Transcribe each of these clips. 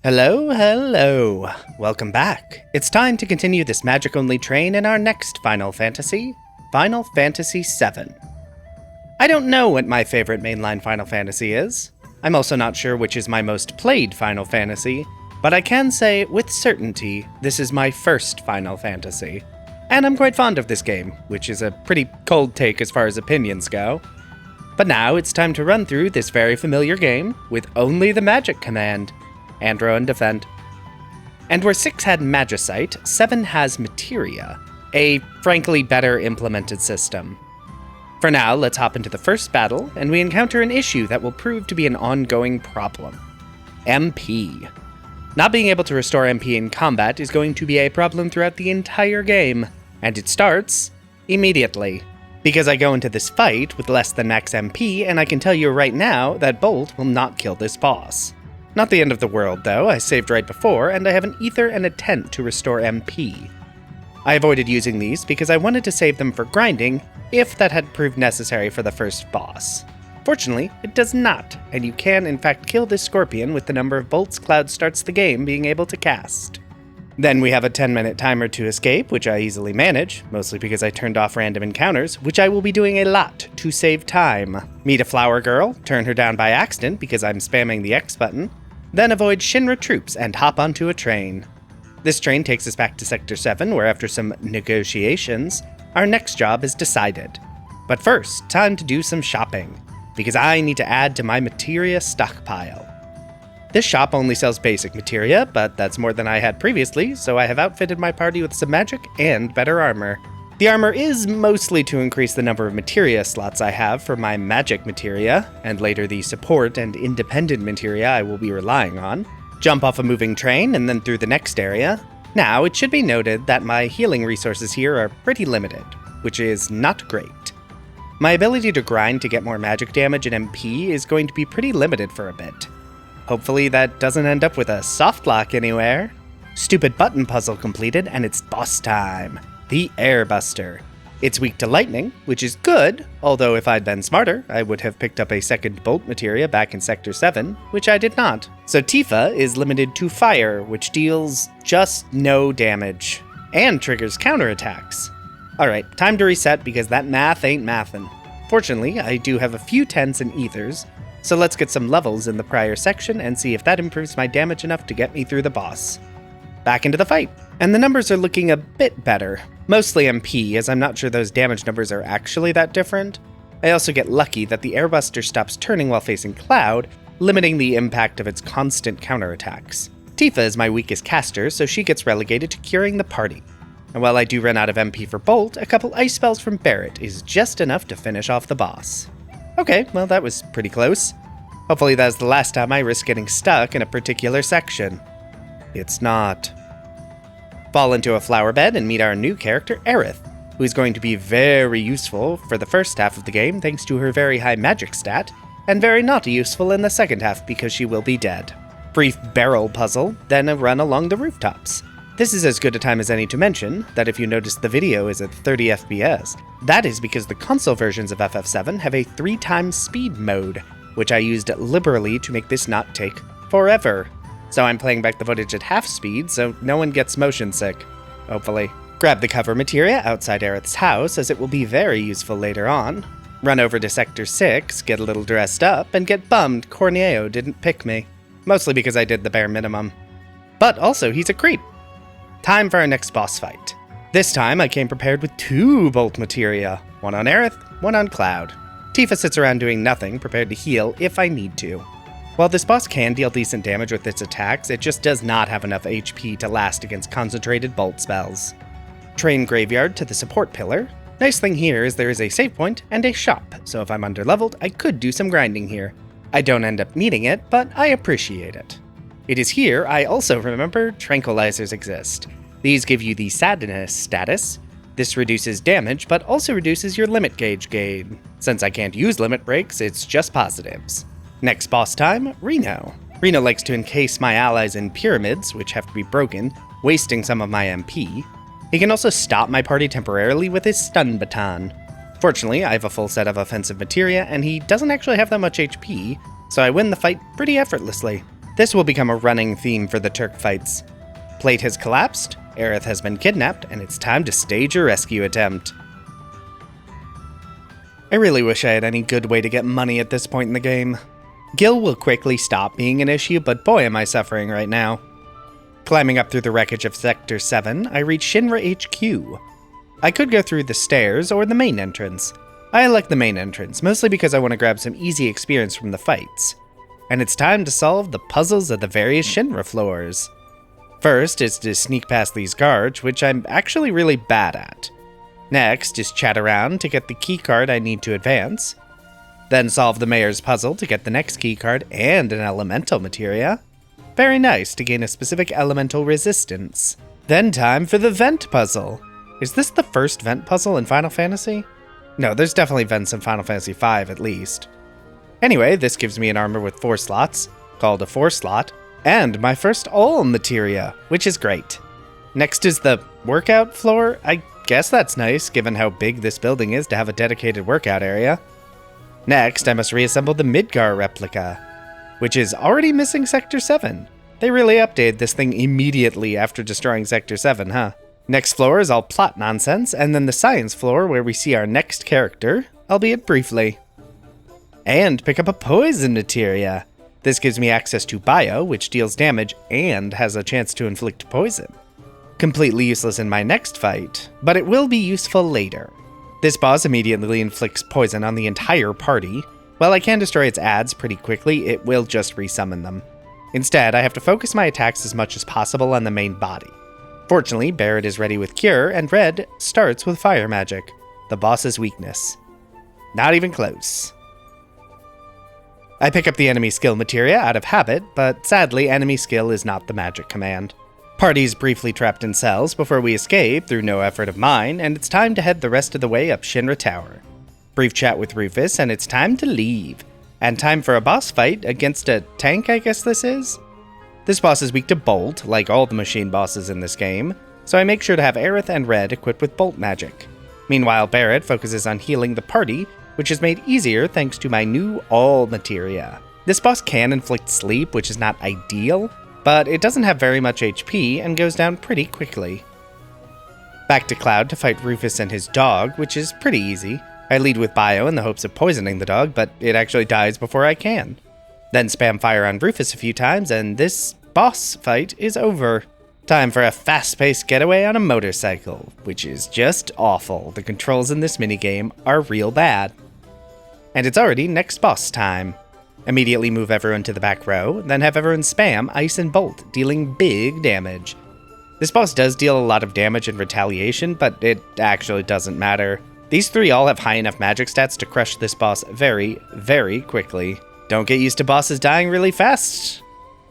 Hello, hello. Welcome back. It's time to continue this magic-only train in our next Final Fantasy, Final Fantasy VII. I don't know what my favorite mainline Final Fantasy is. I'm also not sure which is my most played Final Fantasy, but I can say with certainty this is my first Final Fantasy. And I'm quite fond of this game, which is a pretty cold take as far as opinions go. But now it's time to run through this very familiar game with only the magic command. Andro and defend. And where 6 had Magicite, 7 has Materia, a frankly better implemented system. For now, let's hop into the first battle, and we encounter an issue that will prove to be an ongoing problem. MP. Not being able to restore MP in combat is going to be a problem throughout the entire game, and it starts immediately. Because I go into this fight with less than max MP, and I can tell you right now that Bolt will not kill this boss. Not the end of the world, though. I saved right before, and I have an Ether and a Tent to restore MP. I avoided using these because I wanted to save them for grinding, if that had proved necessary for the first boss. Fortunately, it does not, and you can in fact kill this scorpion with the number of bolts Cloud starts the game being able to cast. Then we have a 10-minute timer to escape, which I easily manage, mostly because I turned off random encounters, which I will be doing a lot to save time. Meet a flower girl, turn her down by accident because I'm spamming the X button, then avoid Shinra troops and hop onto a train. This train takes us back to Sector 7, where after some negotiations, our next job is decided. But first, time to do some shopping, because I need to add to my materia stockpile. This shop only sells basic materia, but that's more than I had previously, so I have outfitted my party with some magic and better armor. The armor is mostly to increase the number of materia slots I have for my magic materia, and later the support and independent materia I will be relying on. Jump off a moving train and then through the next area. Now, it should be noted that my healing resources here are pretty limited, which is not great. My ability to grind to get more magic damage and MP is going to be pretty limited for a bit. Hopefully that doesn't end up with a soft lock anywhere. Stupid button puzzle completed, and it's boss time. The Airbuster. It's weak to lightning, which is good, although if I'd been smarter, I would have picked up a second bolt materia back in Sector 7, which I did not. So Tifa is limited to fire, which deals just no damage, and triggers counterattacks. Alright, time to reset because that math ain't mathin'. Fortunately, I do have a few tens and ethers, so let's get some levels in the prior section and see if that improves my damage enough to get me through the boss. Back into the fight. And the numbers are looking a bit better. Mostly MP, as I'm not sure those damage numbers are actually that different. I also get lucky that the Airbuster stops turning while facing Cloud, limiting the impact of its constant counterattacks. Tifa is my weakest caster, so she gets relegated to curing the party. And while I do run out of MP for Bolt, a couple ice spells from Barret is just enough to finish off the boss. Okay, well that was pretty close. Hopefully that's the last time I risk getting stuck in a particular section. It's not. Fall into a flower bed and meet our new character, Aerith, who is going to be very useful for the first half of the game thanks to her very high magic stat, and very not useful in the second half because she will be dead. Brief barrel puzzle, then a run along the rooftops. This is as good a time as any to mention that if you notice the video is at 30 FPS, that is because the console versions of FF7 have a 3x speed mode, which I used liberally to make this not take forever. So I'm playing back the footage at half speed so no one gets motion sick, hopefully. Grab the cover materia outside Aerith's house as it will be very useful later on. Run over to Sector 6, get a little dressed up, and get bummed Corneo didn't pick me. Mostly because I did the bare minimum. But also he's a creep. Time for our next boss fight. This time I came prepared with 2 bolt materia, one on Aerith, one on Cloud. Tifa sits around doing nothing, prepared to heal if I need to. While this boss can deal decent damage with its attacks, it just does not have enough HP to last against concentrated bolt spells. Train graveyard to the support pillar. Nice thing here is there is a save point and a shop, so if I'm underleveled, I could do some grinding here. I don't end up needing it, but I appreciate it. It is here I also remember tranquilizers exist. These give you the sadness status. This reduces damage, but also reduces your limit gauge gain. Since I can't use limit breaks, it's just positives. Next boss time, Reno. Reno likes to encase my allies in pyramids, which have to be broken, wasting some of my MP. He can also stop my party temporarily with his stun baton. Fortunately, I have a full set of offensive materia, and he doesn't actually have that much HP, so I win the fight pretty effortlessly. This will become a running theme for the Turk fights. Plate has collapsed, Aerith has been kidnapped, and it's time to stage a rescue attempt. I really wish I had any good way to get money at this point in the game. Gil will quickly stop being an issue, but boy am I suffering right now. Climbing up through the wreckage of Sector 7, I reach Shinra HQ. I could go through the stairs or the main entrance. I like the main entrance, mostly because I want to grab some easy experience from the fights. And it's time to solve the puzzles of the various Shinra floors. First is to sneak past these guards, which I'm actually really bad at. Next is chat around to get the keycard I need to advance. Then solve the mayor's puzzle to get the next keycard and an elemental materia. Very nice to gain a specific elemental resistance. Then time for the vent puzzle. Is this the first vent puzzle in Final Fantasy? No, there's definitely vents in Final Fantasy V at least. Anyway, this gives me an armor with 4 slots, called a 4-slot, and my first all materia, which is great. Next is the workout floor. I guess that's nice, given how big this building is to have a dedicated workout area. Next, I must reassemble the Midgar replica, which is already missing Sector 7. They really updated this thing immediately after destroying Sector 7, huh? Next floor is all plot nonsense, and then the science floor where we see our next character, albeit briefly. And pick up a poison materia. This gives me access to Bio, which deals damage and has a chance to inflict poison. Completely useless in my next fight, but it will be useful later. This boss immediately inflicts poison on the entire party. While I can destroy its adds pretty quickly, it will just resummon them. Instead, I have to focus my attacks as much as possible on the main body. Fortunately, Barret is ready with Cure, and Red starts with Fire Magic, the boss's weakness. Not even close. I pick up the enemy skill materia out of habit, but sadly, enemy skill is not the magic command. Party's briefly trapped in cells before we escape through no effort of mine, and it's time to head the rest of the way up Shinra Tower. Brief chat with Rufus, and it's time to leave. And time for a boss fight against a tank, I guess this is? This boss is weak to Bolt, like all the machine bosses in this game, so I make sure to have Aerith and Red equipped with Bolt magic. Meanwhile, Barret focuses on healing the party, which is made easier thanks to my new all materia. This boss can inflict sleep, which is not ideal, but it doesn't have very much HP and goes down pretty quickly. Back to Cloud to fight Rufus and his dog, which is pretty easy. I lead with Bio in the hopes of poisoning the dog, but it actually dies before I can. Then spam fire on Rufus a few times, and this boss fight is over. Time for a fast-paced getaway on a motorcycle, which is just awful. The controls in this minigame are real bad. And it's already next boss time. Immediately move everyone to the back row, then have everyone spam Ice and Bolt, dealing big damage. This boss does deal a lot of damage in retaliation, but it actually doesn't matter. These three all have high enough magic stats to crush this boss very, very quickly. Don't get used to bosses dying really fast.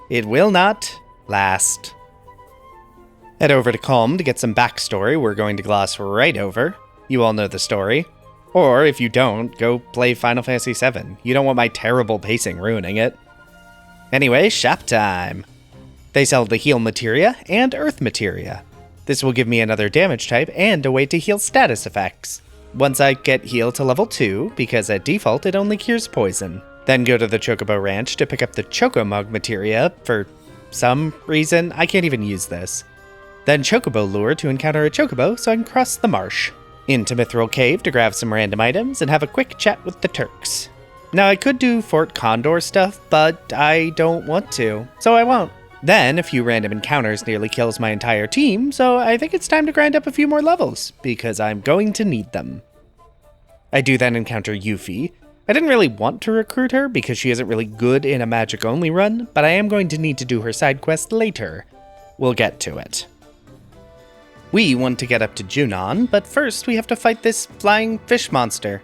It will not last. Head over to Calm to get some backstory we're going to gloss right over. You all know the story. Or if you don't, go play Final Fantasy VII. You don't want my terrible pacing ruining it. Anyway, shop time. They sell the heal materia and earth materia. This will give me another damage type and a way to heal status effects. Once I get heal to level 2, because at default it only cures poison. Then go to the Chocobo Ranch to pick up the Chocomug materia for some reason. I can't even use this. Then Chocobo Lure to encounter a Chocobo so I can cross the marsh. Into Mithril Cave to grab some random items and have a quick chat with the Turks. Now I could do Fort Condor stuff, but I don't want to, so I won't. Then a few random encounters nearly kills my entire team, so I think it's time to grind up a few more levels, because I'm going to need them. I do then encounter Yuffie. I didn't really want to recruit her because she isn't really good in a magic-only run, but I am going to need to do her side quest later. We'll get to it. We want to get up to Junon, but first we have to fight this flying fish monster.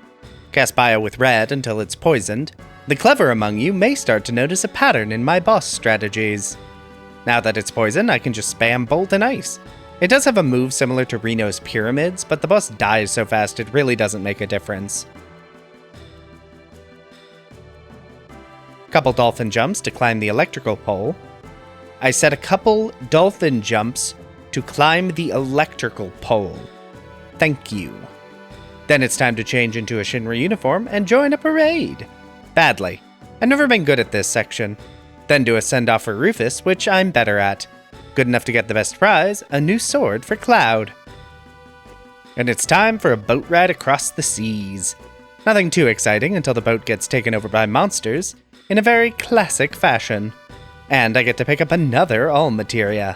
Cast Bio with Red until it's poisoned. The clever among you may start to notice a pattern in my boss strategies. Now that it's poisoned, I can just spam Bolt and Ice. It does have a move similar to Reno's Pyramids, but the boss dies so fast it really doesn't make a difference. Couple dolphin jumps to climb the electrical pole. I said a couple dolphin jumps to climb the electrical pole. Thank you. Then it's time to change into a Shinra uniform and join a parade. Badly. I've never been good at this section. Then do a send-off for Rufus, which I'm better at. Good enough to get the best prize, a new sword for Cloud. And it's time for a boat ride across the seas. Nothing too exciting until the boat gets taken over by monsters, in a very classic fashion. And I get to pick up another all materia.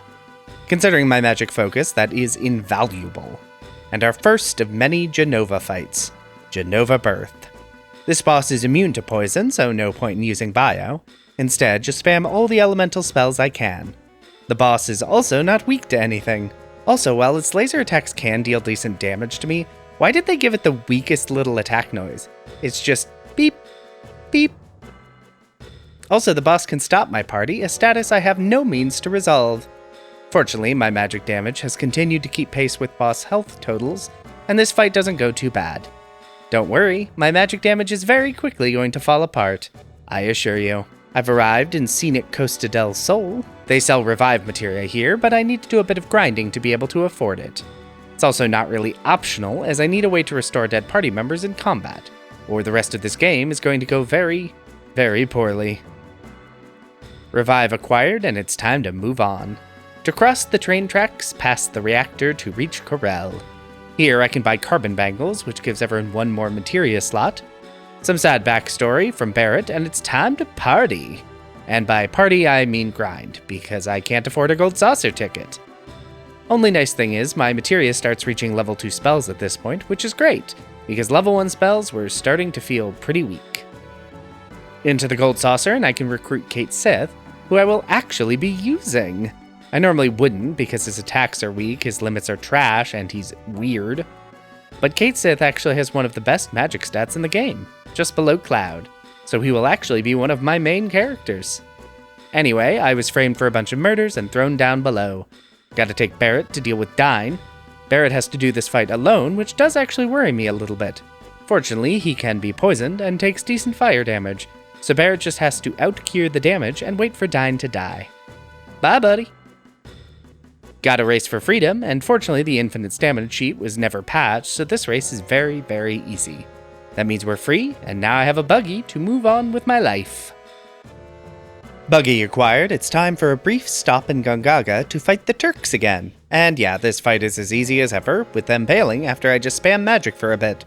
Considering my magic focus, that is invaluable. And our first of many Jenova fights, Jenova Birth. This boss is immune to poison, so no point in using bio. Instead, just spam all the elemental spells I can. The boss is also not weak to anything. Also, while its laser attacks can deal decent damage to me, why did they give it the weakest little attack noise? It's just beep, beep. Also, the boss can stop my party, a status I have no means to resolve. Fortunately, my magic damage has continued to keep pace with boss health totals, and this fight doesn't go too bad. Don't worry, my magic damage is very quickly going to fall apart, I assure you. I've arrived in scenic Costa del Sol. They sell revive materia here, but I need to do a bit of grinding to be able to afford it. It's also not really optional, as I need a way to restore dead party members in combat, or the rest of this game is going to go very, very poorly. Revive acquired, and it's time to move on. To cross the train tracks past the reactor to reach Corell. Here I can buy carbon bangles, which gives everyone one more materia slot. Some sad backstory from Barrett, and it's time to party. And by party I mean grind, because I can't afford a gold saucer ticket. Only nice thing is, my materia starts reaching level 2 spells at this point, which is great, because level 1 spells were starting to feel pretty weak. Into the gold saucer, and I can recruit Kate Sith, who I will actually be using. I normally wouldn't, because his attacks are weak, his limits are trash, and he's weird. But Kate Sith actually has one of the best magic stats in the game, just below Cloud, so he will actually be one of my main characters. Anyway, I was framed for a bunch of murders and thrown down below. Gotta take Barrett to deal with Dine. Barrett has to do this fight alone, which does actually worry me a little bit. Fortunately, he can be poisoned and takes decent fire damage, so Barrett just has to out-cure the damage and wait for Dine to die. Bye, buddy! Gotta race for freedom, and fortunately the infinite stamina cheat was never patched, so this race is very, very easy. That means we're free, and now I have a buggy to move on with my life. Buggy acquired, it's time for a brief stop in Gungaga to fight the Turks again. And yeah, this fight is as easy as ever, with them bailing after I just spam magic for a bit.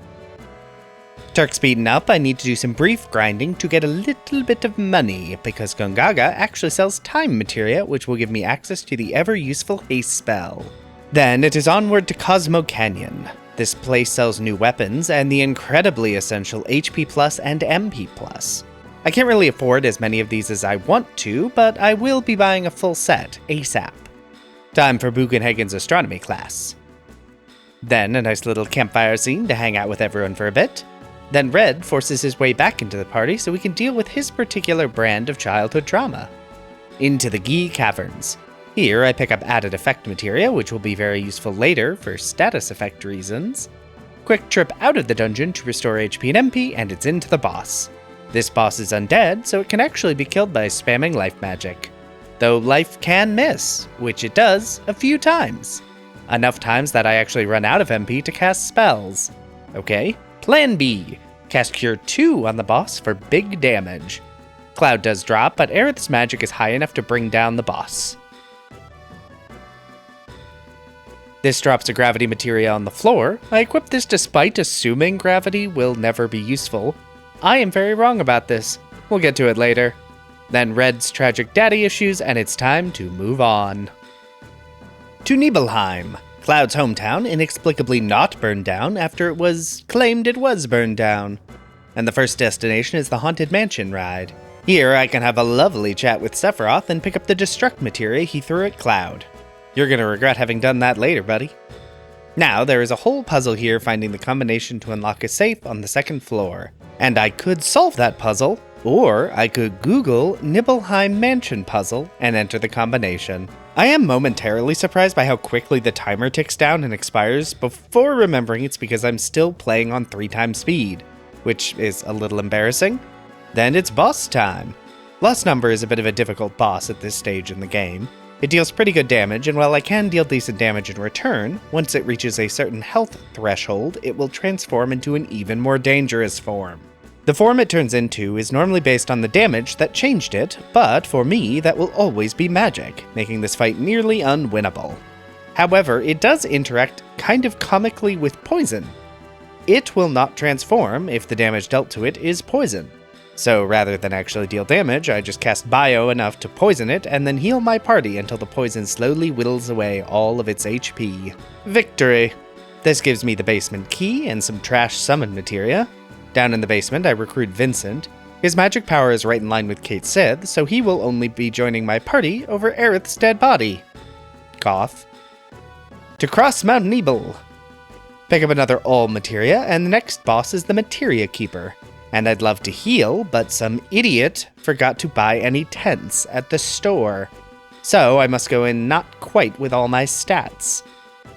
Turks beaten up, I need to do some brief grinding to get a little bit of money, because Gungaga actually sells time materia, which will give me access to the ever-useful haste spell. Then it is onward to Cosmo Canyon. This place sells new weapons, and the incredibly essential HP Plus and MP Plus. I can't really afford as many of these as I want to, but I will be buying a full set, ASAP. Time for Bugenhagen's astronomy class. Then a nice little campfire scene to hang out with everyone for a bit. Then Red forces his way back into the party so we can deal with his particular brand of childhood trauma. Into the Gi Caverns. Here I pick up added effect materia, which will be very useful later for status effect reasons. Quick trip out of the dungeon to restore HP and MP, and it's into the boss. This boss is undead, so it can actually be killed by spamming life magic. Though life can miss, which it does a few times. Enough times that I actually run out of MP to cast spells. Okay. Plan B, cast Cure 2 on the boss for big damage. Cloud does drop, but Aerith's magic is high enough to bring down the boss. This drops a gravity materia on the floor. I equip this despite assuming gravity will never be useful. I am very wrong about this. We'll get to it later. Then Red's tragic daddy issues, and it's time to move on. To Nibelheim. Cloud's hometown inexplicably not burned down after it was claimed it was burned down. And the first destination is the Haunted Mansion ride. Here I can have a lovely chat with Sephiroth and pick up the destruct materia he threw at Cloud. You're gonna regret having done that later, buddy. Now there is a whole puzzle here finding the combination to unlock a safe on the second floor. And I could solve that puzzle, or I could Google Nibelheim Mansion puzzle and enter the combination. I am momentarily surprised by how quickly the timer ticks down and expires before remembering it's because I'm still playing on 3 times speed, which is a little embarrassing. Then it's boss time. Lost Number is a bit of a difficult boss at this stage in the game. It deals pretty good damage, and while I can deal decent damage in return, once it reaches a certain health threshold, it will transform into an even more dangerous form. The form it turns into is normally based on the damage that changed it, but for me, that will always be magic, making this fight nearly unwinnable. However, it does interact kind of comically with poison. It will not transform if the damage dealt to it is poison. So rather than actually deal damage, I just cast Bio enough to poison it and then heal my party until the poison slowly whittles away all of its HP. Victory! This gives me the basement key and some trash summon materia. Down in the basement, I recruit Vincent. His magic power is right in line with Kate Sith, so he will only be joining my party over Aerith's dead body. Cough. To cross Mount Nebel. Pick up another all materia, and the next boss is the Materia Keeper. And I'd love to heal, but some idiot forgot to buy any tents at the store. So I must go in not quite with all my stats.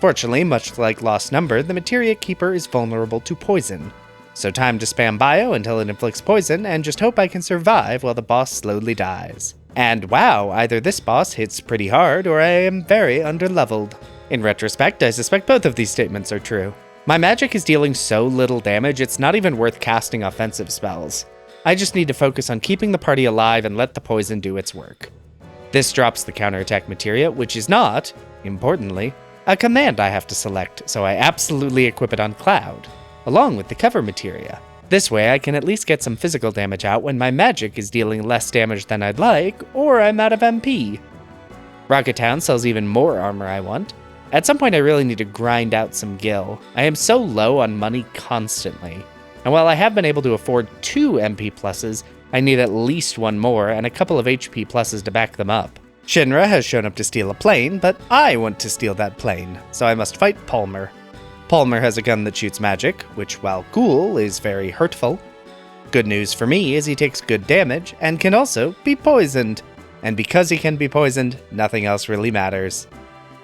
Fortunately, much like Lost Number, the Materia Keeper is vulnerable to poison. So time to spam bio until it inflicts poison, and just hope I can survive while the boss slowly dies. And wow, either this boss hits pretty hard, or I am very underleveled. In retrospect, I suspect both of these statements are true. My magic is dealing so little damage, it's not even worth casting offensive spells. I just need to focus on keeping the party alive and let the poison do its work. This drops the counterattack materia, which is not, importantly, a command I have to select, so I absolutely equip it on Cloud, along with the cover materia. This way I can at least get some physical damage out when my magic is dealing less damage than I'd like, or I'm out of MP. Rocket Town sells even more armor I want. At some point I really need to grind out some gil. I am so low on money constantly. And while I have been able to afford 2 MP pluses, I need at least one more and a couple of HP pluses to back them up. Shinra has shown up to steal a plane, but I want to steal that plane, so I must fight Palmer. Palmer has a gun that shoots magic, which while cool, is very hurtful. Good news for me is he takes good damage and can also be poisoned. And because he can be poisoned, nothing else really matters.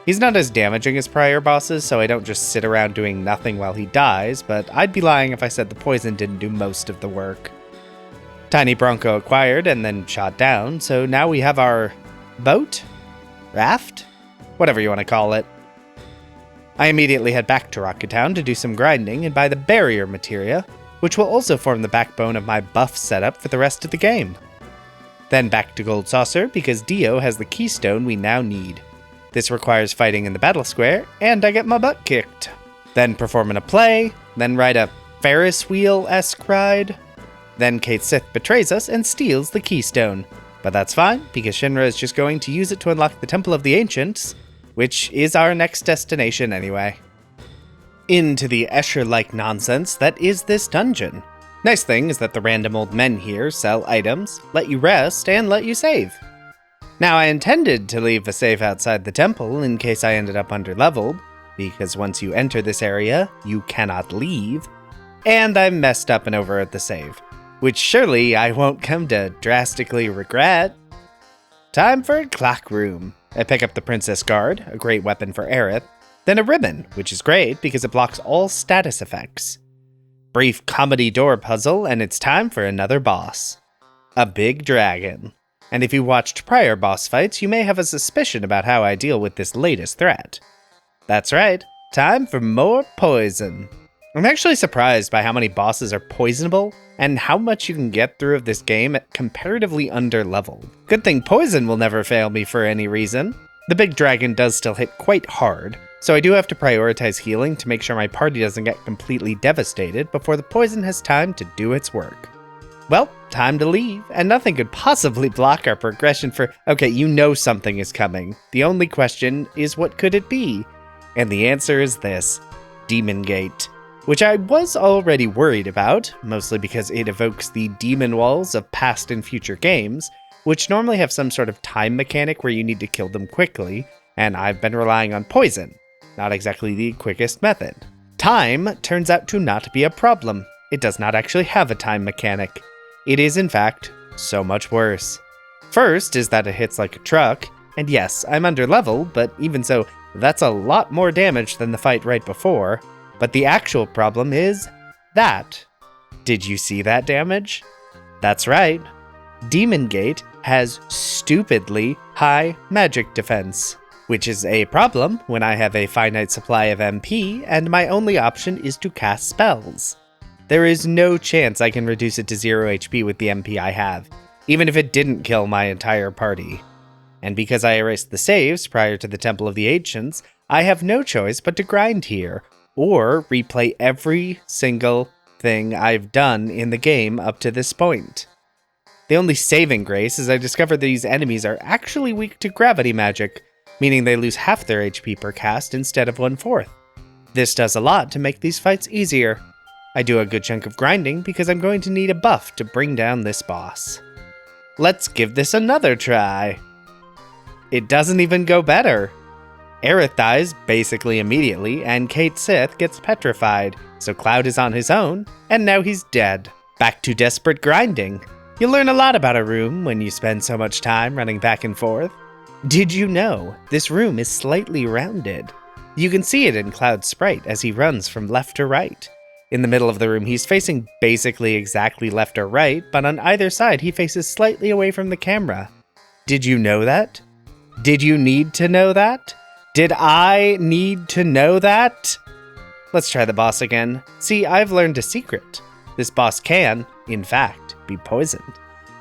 He's not as damaging as prior bosses, so I don't just sit around doing nothing while he dies, but I'd be lying if I said the poison didn't do most of the work. Tiny Bronco acquired and then shot down, so now we have our boat? Raft? Whatever you want to call it. I immediately head back to Rocket Town to do some grinding and buy the barrier materia, which will also form the backbone of my buff setup for the rest of the game. Then back to Gold Saucer because Dio has the Keystone we now need. This requires fighting in the battle square, and I get my butt kicked. Then performing a play, then ride a Ferris wheel-esque ride. Then Kate Sith betrays us and steals the Keystone. But that's fine, because Shinra is just going to use it to unlock the Temple of the Ancients, which is our next destination anyway. Into the Escher-like nonsense that is this dungeon. Nice thing is that the random old men here sell items, let you rest, and let you save. Now, I intended to leave a save outside the temple in case I ended up underleveled, because once you enter this area, you cannot leave, and I messed up and over at the save, which surely I won't come to drastically regret. Time for a clock room. I pick up the Princess Guard, a great weapon for Aerith, then a ribbon, which is great because it blocks all status effects. Brief comedy door puzzle, and it's time for another boss. A big dragon. And if you watched prior boss fights, you may have a suspicion about how I deal with this latest threat. That's right, time for more poison. I'm actually surprised by how many bosses are poisonable, and how much you can get through of this game at comparatively underleveled. Good thing poison will never fail me for any reason. The big dragon does still hit quite hard, so I do have to prioritize healing to make sure my party doesn't get completely devastated before the poison has time to do its work. Well, time to leave, and nothing could possibly block our progression for... Okay, you know something is coming. The only question is what could it be? And the answer is this, Demon Gate, which I was already worried about, mostly because it evokes the demon walls of past and future games, which normally have some sort of time mechanic where you need to kill them quickly, and I've been relying on poison, not exactly the quickest method. Time turns out to not be a problem. It does not actually have a time mechanic. It is, in fact, so much worse. First is that it hits like a truck, and yes, I'm underleveled, but even so, that's a lot more damage than the fight right before. But the actual problem is that. Did you see that damage? That's right. Demon Gate has stupidly high magic defense, which is a problem when I have a finite supply of MP and my only option is to cast spells. There is no chance I can reduce it to 0 HP with the MP I have, even if it didn't kill my entire party. And because I erased the saves prior to the Temple of the Ancients, I have no choice but to grind here, or replay every single thing I've done in the game up to this point. The only saving grace is I discovered these enemies are actually weak to gravity magic, meaning they lose half their HP per cast instead of 1/4. This does a lot to make these fights easier. I do a good chunk of grinding because I'm going to need a buff to bring down this boss. Let's give this another try. It doesn't even go better. Aerith dies basically immediately, and Kate Sith gets petrified, so Cloud is on his own, and now he's dead. Back to desperate grinding. You learn a lot about a room when you spend so much time running back and forth. Did you know this room is slightly rounded? You can see it in Cloud's sprite as he runs from left to right. In the middle of the room, he's facing basically exactly left or right, but on either side, he faces slightly away from the camera. Did you know that? Did you need to know that? Did I need to know that? Let's try the boss again. See, I've learned a secret. This boss can, in fact, be poisoned,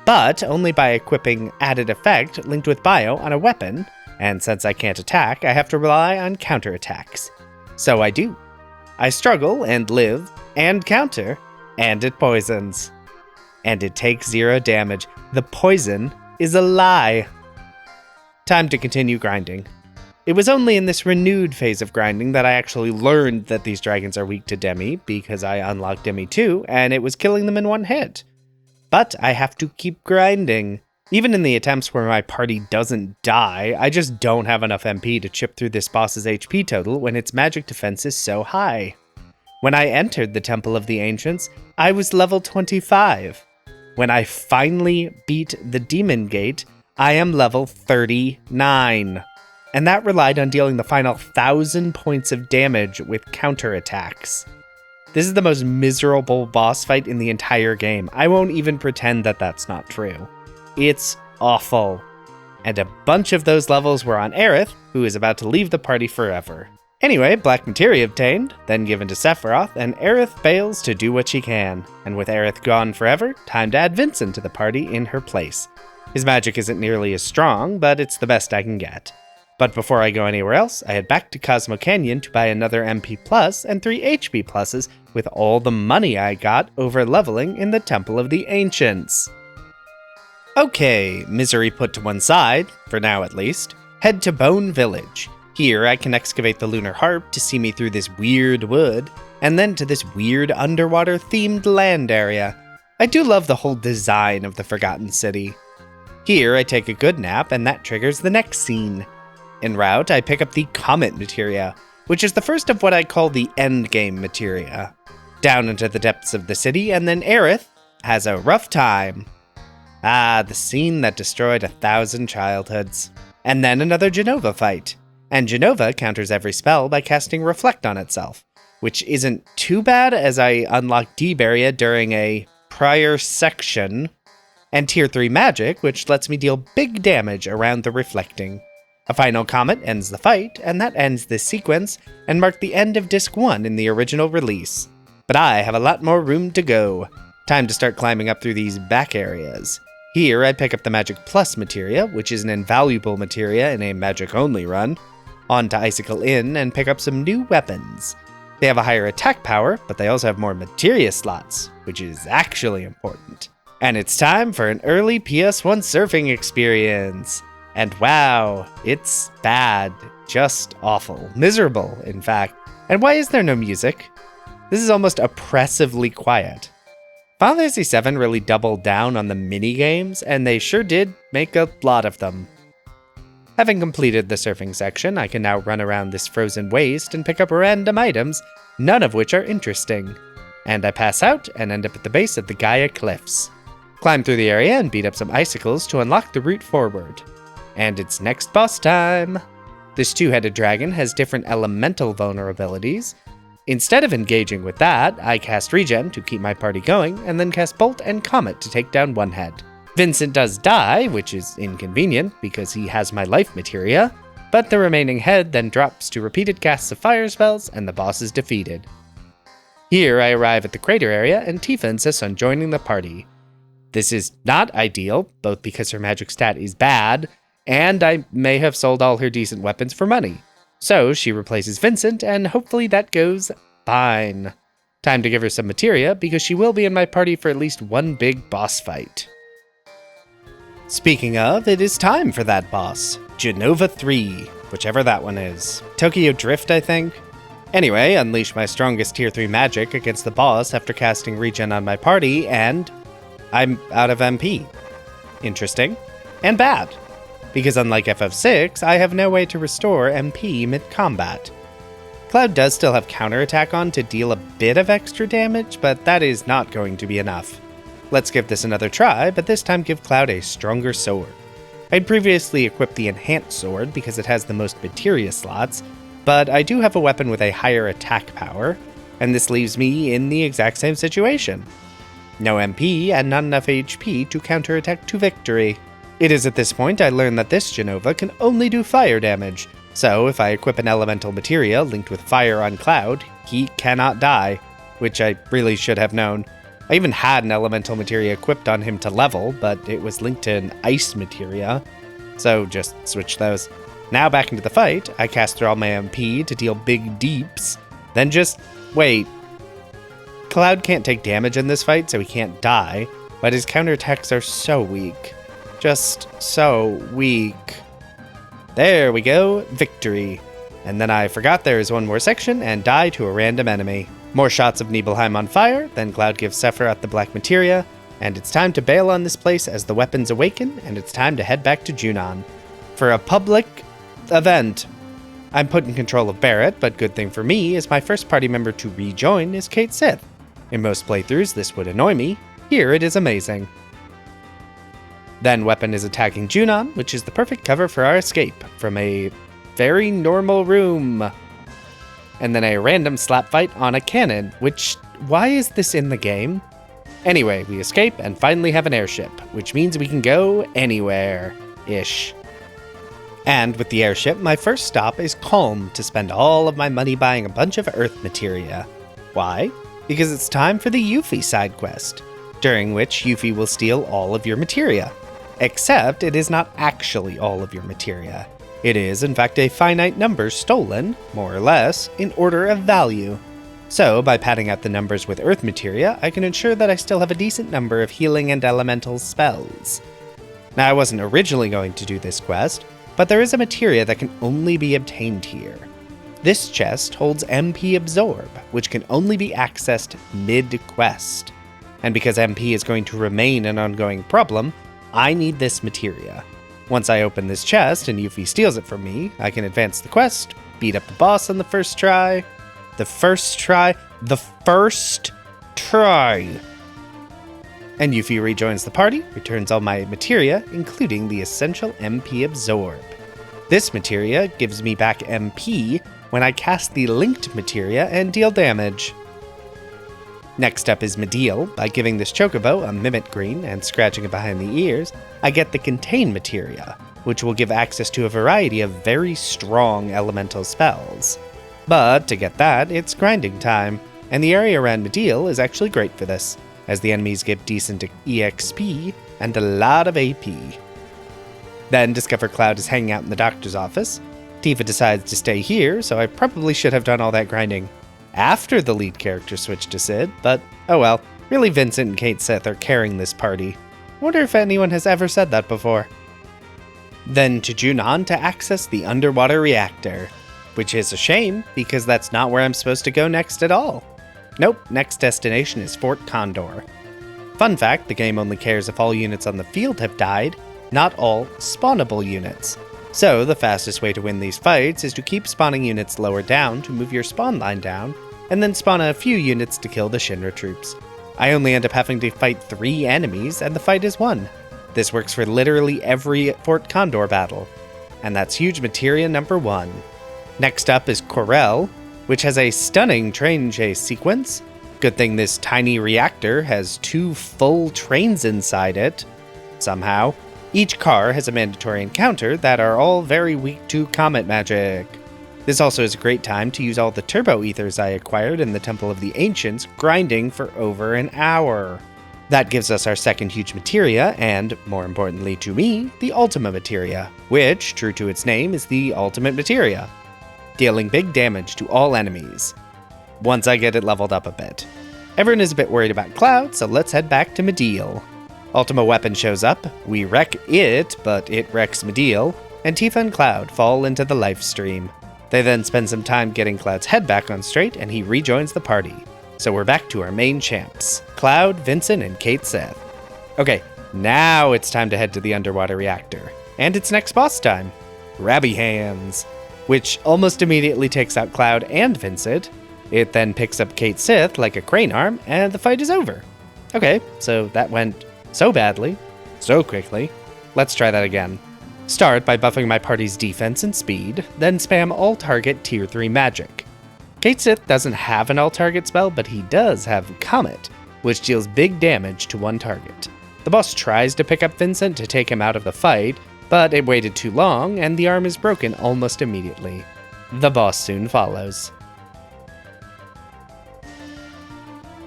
but only by equipping added effect linked with bio on a weapon, and since I can't attack, I have to rely on counterattacks. So I do. I struggle and live and counter, and it poisons. And it takes 0 damage. The poison is a lie. Time to continue grinding. It was only in this renewed phase of grinding that I actually learned that these dragons are weak to Demi, because I unlocked Demi 2, and it was killing them in one hit. But I have to keep grinding. Even in the attempts where my party doesn't die, I just don't have enough MP to chip through this boss's HP total when its magic defense is so high. When I entered the Temple of the Ancients, I was level 25. When I finally beat the Demon Gate, I am level 39. And that relied on dealing the final 1,000 points of damage with counterattacks. This is the most miserable boss fight in the entire game. I won't even pretend that that's not true. It's awful. And a bunch of those levels were on Aerith, who is about to leave the party forever. Anyway, Black Materia obtained, then given to Sephiroth, and Aerith bails to do what she can. And with Aerith gone forever, time to add Vincent to the party in her place. His magic isn't nearly as strong, but it's the best I can get. But before I go anywhere else, I head back to Cosmo Canyon to buy another MP Plus and 3 HP Pluses with all the money I got over leveling in the Temple of the Ancients. Okay, misery put to one side, for now at least, head to Bone Village. Here I can excavate the Lunar Harp to see me through this weird wood, and then to this weird underwater themed land area. I do love the whole design of the Forgotten City. Here I take a good nap, and that triggers the next scene. En route, I pick up the Comet Materia, which is the first of what I call the endgame Materia. Down into the depths of the city, and then Aerith has a rough time. Ah, the scene that destroyed 1,000 childhoods. And then another Jenova fight. And Jenova counters every spell by casting Reflect on itself, which isn't too bad as I unlock Debaria during a prior section, and Tier 3 magic, which lets me deal big damage around the reflecting. A final comet ends the fight, and that ends this sequence, and marked the end of Disc 1 in the original release. But I have a lot more room to go. Time to start climbing up through these back areas. Here I pick up the Magic Plus Materia, which is an invaluable materia in a magic-only run, on to Icicle Inn and pick up some new weapons. They have a higher attack power, but they also have more materia slots, which is actually important. And it's time for an early PS1 surfing experience. And wow, it's bad. Just awful. Miserable, in fact. And why is there no music? This is almost oppressively quiet. Final Fantasy VII really doubled down on the mini-games, and they sure did make a lot of them. Having completed the surfing section, I can now run around this frozen waste and pick up random items, none of which are interesting. And I pass out and end up at the base of the Gaia Cliffs. Climb through the area and beat up some icicles to unlock the route forward. And it's next boss time! This two-headed dragon has different elemental vulnerabilities. Instead of engaging with that, I cast Regen to keep my party going, and then cast Bolt and Comet to take down one head. Vincent does die, which is inconvenient because he has my life materia, but the remaining head then drops to repeated casts of fire spells and the boss is defeated. Here I arrive at the crater area, and Tifa insists on joining the party. This is not ideal, both because her magic stat is bad, and I may have sold all her decent weapons for money. So she replaces Vincent, and hopefully that goes fine. Time to give her some materia, because she will be in my party for at least one big boss fight. Speaking of, it is time for that boss. Jenova 3, whichever that one is. Tokyo Drift, I think? Anyway, unleash my strongest tier 3 magic against the boss after casting regen on my party, and I'm out of MP. Interesting. And bad. Because unlike FF6, I have no way to restore MP mid-combat. Cloud does still have counterattack on to deal a bit of extra damage, but that is not going to be enough. Let's give this another try, but this time give Cloud a stronger sword. I'd previously equipped the Enhanced Sword because it has the most materia slots, but I do have a weapon with a higher attack power, and this leaves me in the exact same situation. No MP and not enough HP to counterattack to victory. It is at this point I learn that this Jenova can only do fire damage, so if I equip an elemental materia linked with fire on Cloud, he cannot die, which I really should have known. I even had an elemental materia equipped on him to level, but it was linked to an ice materia, so just switch those. Now back into the fight, I cast through all my MP to deal big deeps, then just wait. Cloud can't take damage in this fight, so he can't die, but his counterattacks are so weak. Just so weak. There we go, victory. And then I forgot there is one more section and die to a random enemy. More shots of Nibelheim on fire, then Cloud gives Sephiroth the black materia, and it's time to bail on this place as the weapons awaken, and it's time to head back to Junon. For a public event. I'm put in control of Barret, but good thing for me is my first party member to rejoin is Cait Sith. In most playthroughs this would annoy me, here it is amazing. Then Weapon is attacking Junon, which is the perfect cover for our escape from a very normal room. And then a random slap fight on a cannon, which, why is this in the game? Anyway, we escape and finally have an airship, which means we can go anywhere-ish. And with the airship, my first stop is Calm to spend all of my money buying a bunch of Earth materia. Why? Because it's time for the Yuffie side quest, during which Yuffie will steal all of your materia. Except it is not actually all of your materia. It is, in fact, a finite number stolen, more or less, in order of value. So, by padding out the numbers with Earth materia, I can ensure that I still have a decent number of healing and elemental spells. Now, I wasn't originally going to do this quest, but there is a materia that can only be obtained here. This chest holds MP Absorb, which can only be accessed mid-quest. And because MP is going to remain an ongoing problem, I need this materia. Once I open this chest and Yuffie steals it from me, I can advance the quest, beat up the boss on the first try. The first try! And Yuffie rejoins the party, returns all my materia, including the essential MP Absorb. This materia gives me back MP when I cast the linked materia and deal damage. Next up is Medeal. By giving this chocobo a Mimic Green and scratching it behind the ears, I get the Contain materia, which will give access to a variety of very strong elemental spells. But to get that, it's grinding time, and the area around Medeal is actually great for this, as the enemies give decent EXP and a lot of AP. Then discover Cloud is hanging out in the doctor's office. Tifa decides to stay here, so I probably should have done all that grinding after the lead character switched to Sid, but oh well, really Vincent and Cait Sith are carrying this party. Wonder if anyone has ever said that before. Then to Junon to access the underwater reactor, which is a shame, because that's not where I'm supposed to go next at all. Nope, next destination is Fort Condor. Fun fact, the game only cares if all units on the field have died, not all spawnable units. So the fastest way to win these fights is to keep spawning units lower down to move your spawn line down, and then spawn a few units to kill the Shinra troops. I only end up having to fight 3 enemies, and the fight is won. This works for literally every Fort Condor battle. And that's huge materia number 1. Next up is Corell, which has a stunning train chase sequence. Good thing this tiny reactor has 2 full trains inside it, somehow. Each car has a mandatory encounter that are all very weak to comet magic. This also is a great time to use all the turbo ethers I acquired in the Temple of the Ancients, grinding for over an hour. That gives us our second huge materia, and, more importantly to me, the Ultima Materia, which, true to its name, is the Ultimate Materia, dealing big damage to all enemies, once I get it leveled up a bit. Everyone is a bit worried about Cloud, so let's head back to Medeal. Ultima Weapon shows up, we wreck it, but it wrecks Medeal, and Tifa and Cloud fall into the life stream. They then spend some time getting Cloud's head back on straight, and he rejoins the party. So we're back to our main champs, Cloud, Vincent, and Kate Sith. Okay, now it's time to head to the underwater reactor. And it's next boss time, Grabby Hands, which almost immediately takes out Cloud and Vincent. It then picks up Kate Sith like a crane arm, and the fight is over. Okay, so that went so badly, so quickly. Let's try that again. Start by buffing my party's defense and speed, then spam all-target Tier 3 magic. Kate Sith doesn't have an all-target spell, but he does have Comet, which deals big damage to one target. The boss tries to pick up Vincent to take him out of the fight, but it waited too long, and the arm is broken almost immediately. The boss soon follows.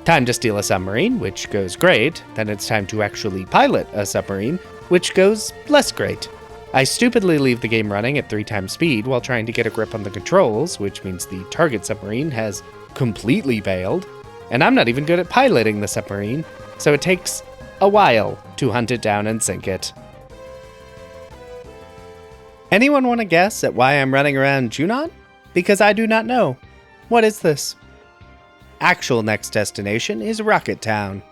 Time to steal a submarine, which goes great. Then it's time to actually pilot a submarine, which goes less great. I stupidly leave the game running at 3 times speed while trying to get a grip on the controls, which means the target submarine has completely failed, and I'm not even good at piloting the submarine, so it takes a while to hunt it down and sink it. Anyone want to guess at why I'm running around Junon? Because I do not know. What is this? Actual next destination is Rocket Town.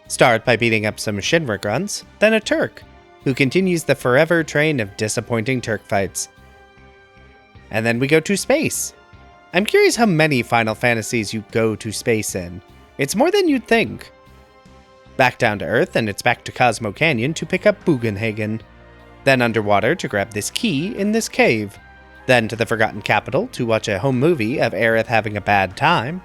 Start by beating up some Shinra grunts, then a Turk, who continues the forever train of disappointing Turk fights. And then we go to space. I'm curious how many Final Fantasies you go to space in. It's more than you'd think. Back down to Earth, and it's back to Cosmo Canyon to pick up Bugenhagen. Then underwater to grab this key in this cave. Then to the Forgotten Capital to watch a home movie of Aerith having a bad time.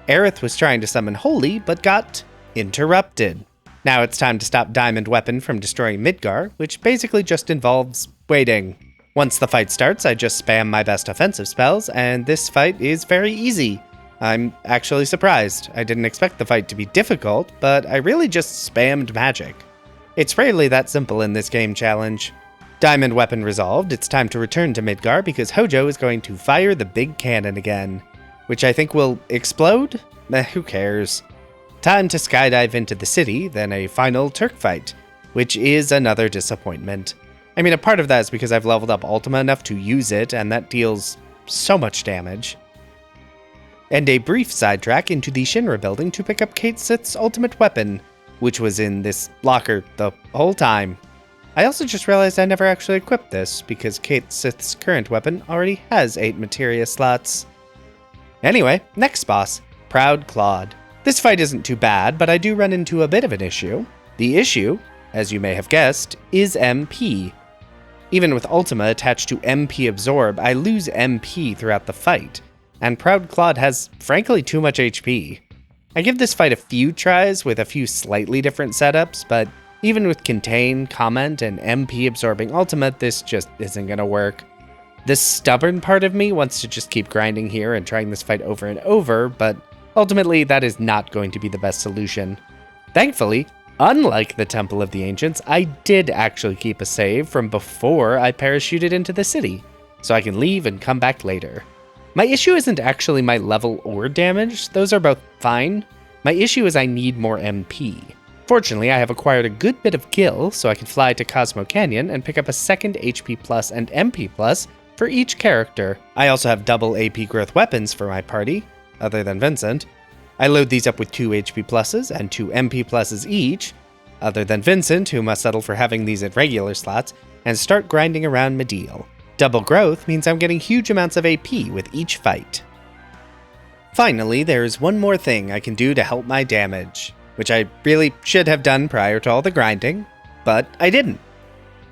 Aerith was trying to summon Holy, but got interrupted. Now it's time to stop Diamond Weapon from destroying Midgar, which basically just involves waiting. Once the fight starts, I just spam my best offensive spells, and this fight is very easy. I'm actually surprised. I didn't expect the fight to be difficult, but I really just spammed magic. It's rarely that simple in this game challenge. Diamond Weapon resolved, it's time to return to Midgar because Hojo is going to fire the big cannon again, which I think will explode? Who cares? Time to skydive into the city, then a final Turk fight, which is another disappointment. I mean, a part of that is because I've leveled up Ultima enough to use it, and that deals so much damage. And a brief sidetrack into the Shinra building to pick up Kate Sith's ultimate weapon, which was in this locker the whole time. I also just realized I never actually equipped this, because Kate Sith's current weapon already has 8 materia slots. Anyway, next boss, Proud Claude. This fight isn't too bad, but I do run into a bit of an issue. The issue, as you may have guessed, is MP. Even with Ultima attached to MP Absorb, I lose MP throughout the fight, and Proud Claude has frankly too much HP. I give this fight a few tries with a few slightly different setups, but even with Contain, Comment, and MP absorbing Ultima, this just isn't gonna work. The stubborn part of me wants to just keep grinding here and trying this fight over and over, but ultimately that is not going to be the best solution. Thankfully, unlike the Temple of the Ancients, I did actually keep a save from before I parachuted into the city, so I can leave and come back later. My issue isn't actually my level or damage, those are both fine. My issue is I need more MP. Fortunately, I have acquired a good bit of gil, so I can fly to Cosmo Canyon and pick up a second HP plus and MP plus for each character. I also have double AP growth weapons for my party, other than Vincent. I load these up with 2 HP pluses and 2 MP pluses each, other than Vincent, who must settle for having these at regular slots, and start grinding around Medeal. Double growth means I'm getting huge amounts of AP with each fight. Finally, there is one more thing I can do to help my damage, which I really should have done prior to all the grinding, but I didn't.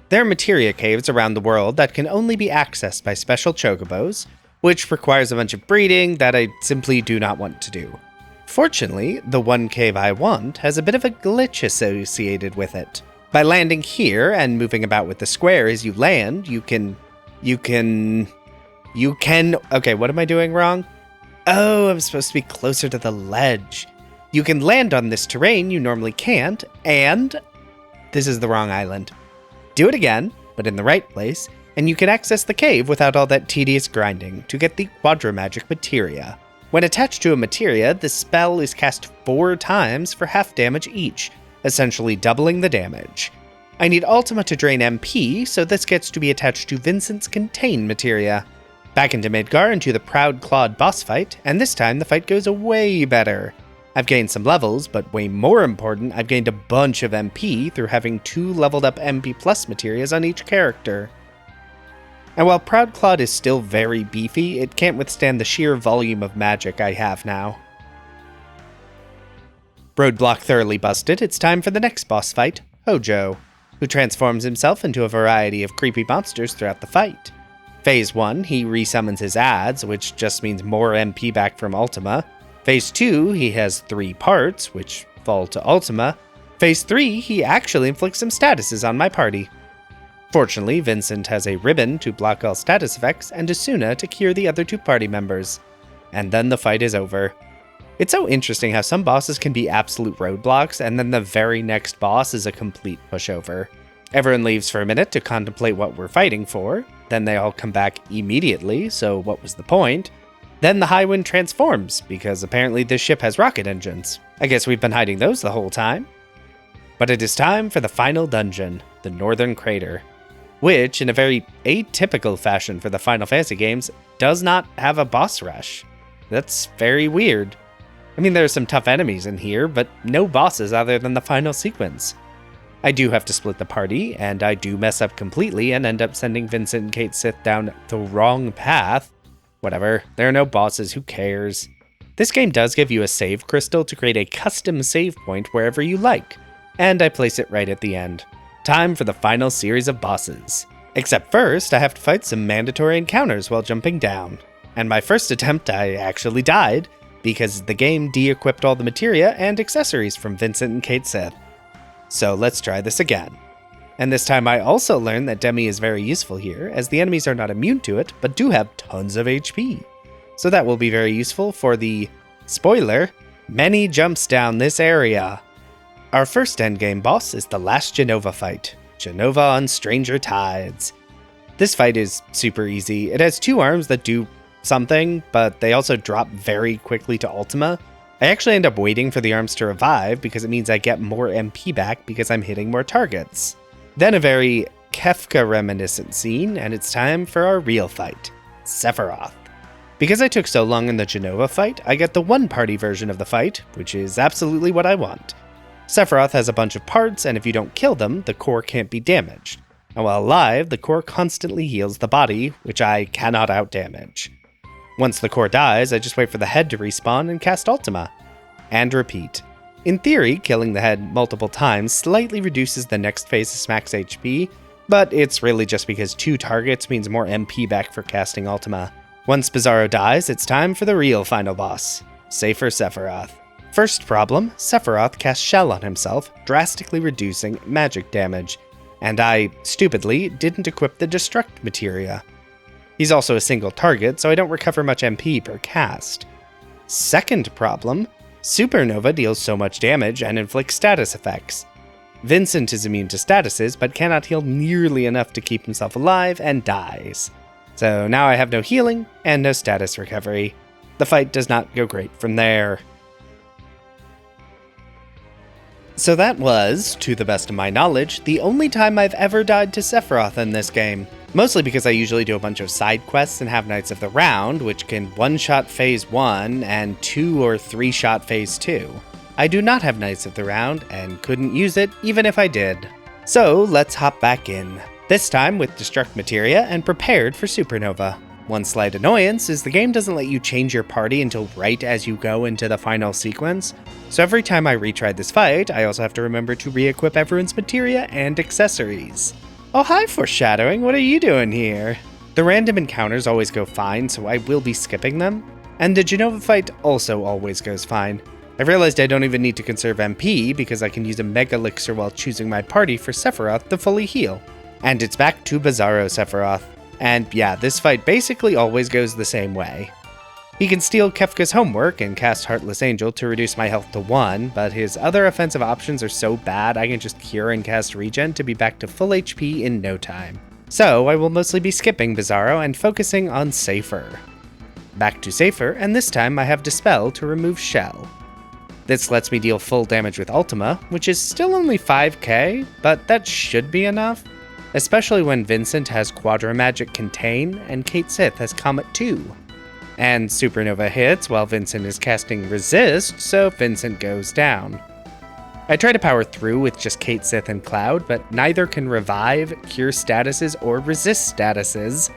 There are materia caves around the world that can only be accessed by special chocobos, which requires a bunch of breeding that I simply do not want to do. Fortunately, the one cave I want has a bit of a glitch associated with it. By landing here and moving about with the square as you land, you can You can... Okay, what am I doing wrong? Oh, I'm supposed to be closer to the ledge. You can land on this terrain you normally can't, and... This is the wrong island. Do it again, but in the right place, and you can access the cave without all that tedious grinding to get the Quadramagic Materia. When attached to a Materia, the spell is cast 4 times for half damage each, essentially doubling the damage. I need Ultima to drain MP, so this gets to be attached to Vincent's Contain Materia. Back into Midgar into the Proud Clawed boss fight, and this time the fight goes way better. I've gained some levels, but way more important, I've gained a bunch of MP through having 2 leveled up MP plus Materias on each character. And while Proud Clawed is still very beefy, it can't withstand the sheer volume of magic I have now. Roadblock thoroughly busted, it's time for the next boss fight, Hojo, who transforms himself into a variety of creepy monsters throughout the fight. Phase 1, he resummons his ads, which just means more MP back from Ultima. Phase 2, he has 3 parts, which fall to Ultima. Phase 3, he actually inflicts some statuses on my party. Fortunately, Vincent has a ribbon to block all status effects and Asuna to cure the other 2 party members. And then the fight is over. It's so interesting how some bosses can be absolute roadblocks, and then the very next boss is a complete pushover. Everyone leaves for a minute to contemplate what we're fighting for, then they all come back immediately, so what was the point? Then the Highwind transforms, because apparently this ship has rocket engines. I guess we've been hiding those the whole time. But it is time for the final dungeon, the Northern Crater, which, in a very atypical fashion for the Final Fantasy games, does not have a boss rush. That's very weird. I mean, there are some tough enemies in here, but no bosses other than the final sequence. I do have to split the party, and I do mess up completely and end up sending Vincent and Kate Sith down the wrong path. Whatever, there are no bosses, who cares? This game does give you a save crystal to create a custom save point wherever you like, and I place it right at the end. Time for the final series of bosses. Except first, I have to fight some mandatory encounters while jumping down. And my first attempt, I actually died, because the game de-equipped all the materia and accessories from Vincent and Kate Sith. So let's try this again. And this time I also learned that Demi is very useful here, as the enemies are not immune to it, but do have tons of HP. So that will be very useful for the, spoiler, many jumps down this area. Our first endgame boss is the last Jenova fight, Jenova on Stranger Tides. This fight is super easy. It has 2 arms that do something, but they also drop very quickly to Ultima. I actually end up waiting for the arms to revive because it means I get more MP back because I'm hitting more targets. Then a very Kefka reminiscent scene, and it's time for our real fight, Sephiroth. Because I took so long in the Jenova fight, I get the one-party version of the fight, which is absolutely what I want. Sephiroth has a bunch of parts, and if you don't kill them, the core can't be damaged. And while alive, the core constantly heals the body, which I cannot outdamage. Once the core dies, I just wait for the head to respawn and cast Ultima. And repeat. In theory, killing the head multiple times slightly reduces the next phase's max HP, but it's really just because 2 targets means more MP back for casting Ultima. Once Bizarro dies, it's time for the real final boss, Safer Sephiroth. First problem, Sephiroth casts Shell on himself, drastically reducing magic damage, and I, stupidly, didn't equip the Destruct Materia. He's also a single target, so I don't recover much MP per cast. Second problem, Supernova deals so much damage and inflicts status effects. Vincent is immune to statuses, but cannot heal nearly enough to keep himself alive and dies. So now I have no healing and no status recovery. The fight does not go great from there. So that was, to the best of my knowledge, the only time I've ever died to Sephiroth in this game. Mostly because I usually do a bunch of side quests and have Knights of the Round, which can one-shot Phase 1 and 2 or 3-shot Phase 2. I do not have Knights of the Round, and couldn't use it even if I did. So let's hop back in, this time with Destruct Materia and prepared for Supernova. One slight annoyance is the game doesn't let you change your party until right as you go into the final sequence, so every time I retry this fight, I also have to remember to re-equip everyone's materia and accessories. Oh hi Foreshadowing, what are you doing here? The random encounters always go fine, so I will be skipping them, and the Jenova fight also always goes fine. I realized I don't even need to conserve MP because I can use a Mega Elixir while choosing my party for Sephiroth to fully heal. And it's back to Bizarro Sephiroth. And yeah, this fight basically always goes the same way. He can steal Kefka's homework and cast Heartless Angel to reduce my health to 1, but his other offensive options are so bad I can just cure and cast Regen to be back to full HP in no time. So I will mostly be skipping Bizarro and focusing on Safer. Back to Safer, and this time I have Dispel to remove Shell. This lets me deal full damage with Ultima, which is still only 5k, but that should be enough, especially when Vincent has Quadra Magic Contain and Kate Sith has Comet 2. And Supernova hits while Vincent is casting Resist, so Vincent goes down. I try to power through with just Kate Sith and Cloud, but neither can revive, cure statuses, or resist statuses,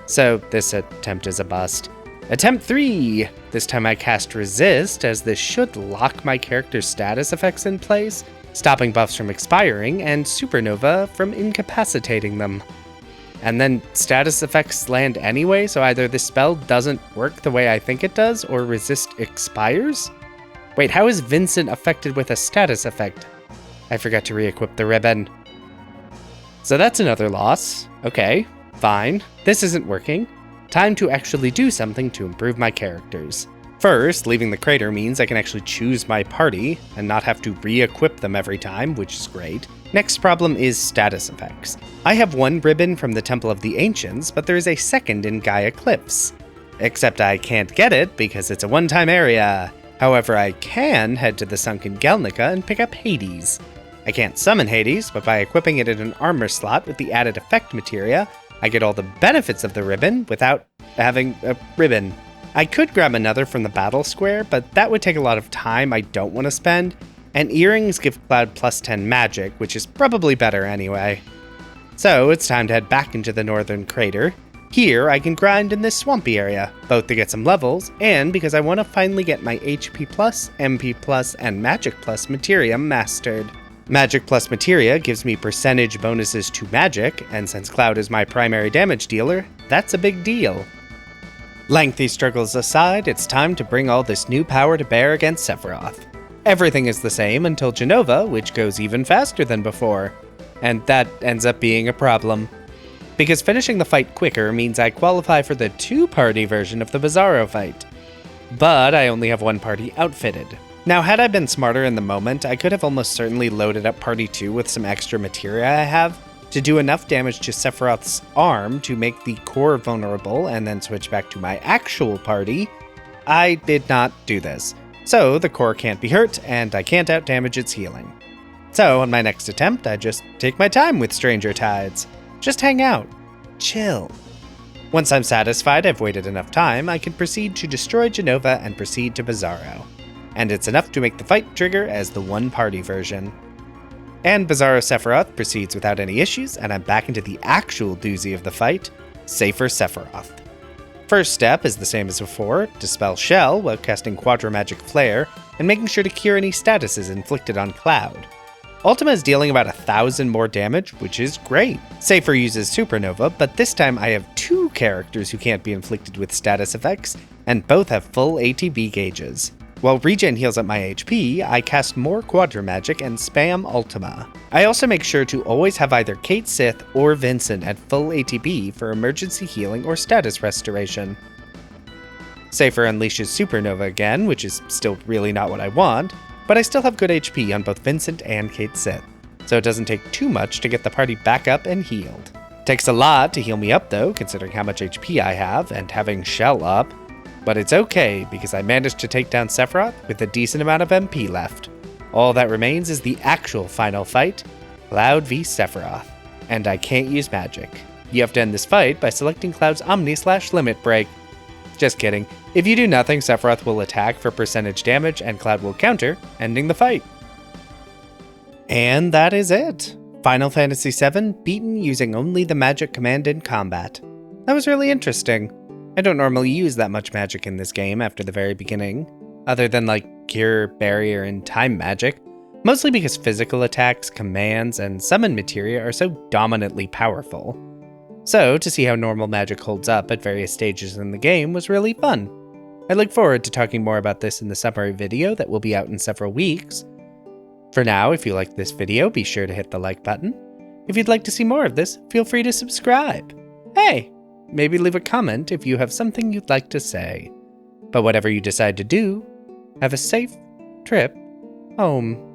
so this attempt is a bust. Attempt 3! This time I cast Resist, as this should lock my character's status effects in place, stopping buffs from expiring, and Supernova from incapacitating them. And then status effects land anyway, so either this spell doesn't work the way I think it does, or Resist expires? Wait, how is Vincent affected with a status effect? I forgot to re-equip the ribbon. So that's another loss. Okay, fine. This isn't working. Time to actually do something to improve my characters. First, leaving the crater means I can actually choose my party and not have to re-equip them every time, which is great. Next problem is status effects. I have one ribbon from the Temple of the Ancients, but there is a second in Gaia Cliffs. Except I can't get it because it's a one-time area. However, I can head to the sunken Gelnica and pick up Hades. I can't summon Hades, but by equipping it in an armor slot with the added effect materia, I get all the benefits of the ribbon without having a ribbon. I could grab another from the battle square, but that would take a lot of time I don't want to spend, and earrings give Cloud plus 10 magic, which is probably better anyway. So it's time to head back into the northern crater. Here I can grind in this swampy area, both to get some levels, and because I want to finally get my HP plus, MP plus, and Magic plus materia mastered. Magic plus materia gives me percentage bonuses to magic, and since Cloud is my primary damage dealer, that's a big deal. Lengthy struggles aside, it's time to bring all this new power to bear against Sephiroth. Everything is the same until Jenova, which goes even faster than before, and that ends up being a problem. Because finishing the fight quicker means I qualify for the two-party version of the Bizarro fight. But I only have one party outfitted. Now, had I been smarter in the moment, I could have almost certainly loaded up Party 2 with some extra materia I have to do enough damage to Sephiroth's arm to make the core vulnerable and then switch back to my actual party. I did not do this. So the core can't be hurt, and I can't outdamage its healing. So on my next attempt, I just take my time with Stranger Tides. Just hang out. Chill. Once I'm satisfied I've waited enough time, I can proceed to destroy Jenova and proceed to Bizarro. And it's enough to make the fight trigger as the one-party version. And Bizarro Sephiroth proceeds without any issues, and I'm back into the actual doozy of the fight, Safer Sephiroth. First step is the same as before, Dispel Shell while casting Quadra Magic Flare, and making sure to cure any statuses inflicted on Cloud. Ultima is dealing about 1,000 more damage, which is great. Safer uses Supernova, but this time I have two characters who can't be inflicted with status effects, and both have full ATB gauges. While Regen heals up my HP, I cast more Quadra Magic and spam Ultima. I also make sure to always have either Kate Sith or Vincent at full ATB for emergency healing or status restoration. Safer unleashes Supernova again, which is still really not what I want, but I still have good HP on both Vincent and Kate Sith, so it doesn't take too much to get the party back up and healed. Takes a lot to heal me up though, considering how much HP I have and having Shell up. But it's okay, because I managed to take down Sephiroth with a decent amount of MP left. All that remains is the actual final fight, Cloud v Sephiroth. And I can't use magic. You have to end this fight by selecting Cloud's Omni/Limit Break. Just kidding. If you do nothing, Sephiroth will attack for percentage damage and Cloud will counter, ending the fight. And that is it. Final Fantasy VII beaten using only the magic command in combat. That was really interesting. I don't normally use that much magic in this game after the very beginning, other than like Cure, Barrier, and Time Magic, mostly because physical attacks, commands, and summon materia are so dominantly powerful. So to see how normal magic holds up at various stages in the game was really fun. I look forward to talking more about this in the summary video that will be out in several weeks. For now, if you liked this video, be sure to hit the like button. If you'd like to see more of this, feel free to subscribe. Hey! maybe leave a comment if you have something you'd like to say. But whatever you decide to do, have a safe trip home.